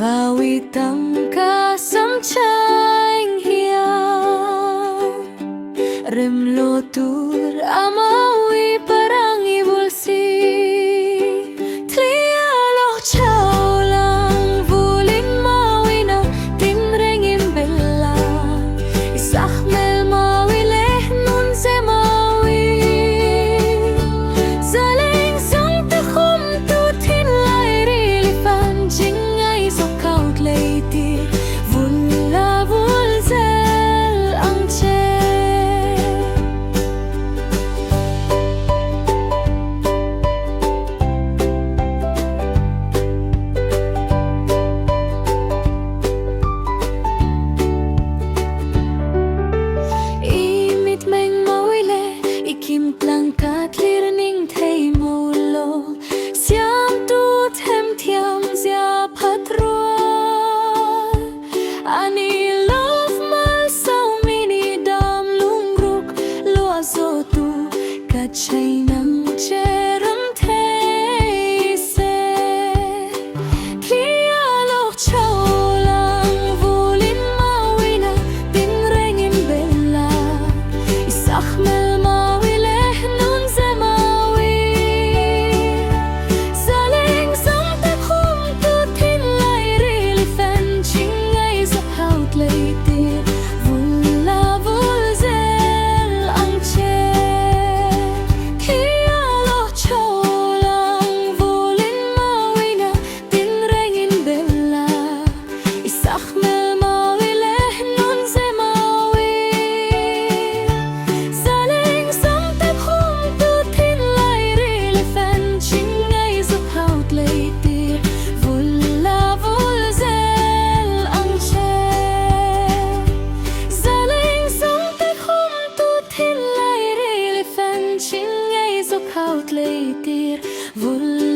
vào uy tâm ca sấm tranh hiang rem lo tur amawi parangi bulsi Thliah lo chhawl vulin mawi na tinrengin bella isahmel mawi leh nun se mawi zaling sang ta khum tu thin lai ri li fan ching ai so kaut leiti vulla vul zel ang che Kim tlang ka clear ning thei mo lo siam tu them thiam zia phatro ani love mal sau mini dam lung ruk lo zo tu ka chai nang cheram thei se Thliah lo chhawl vulin mawina tin rengin bella isahmel Khawlhring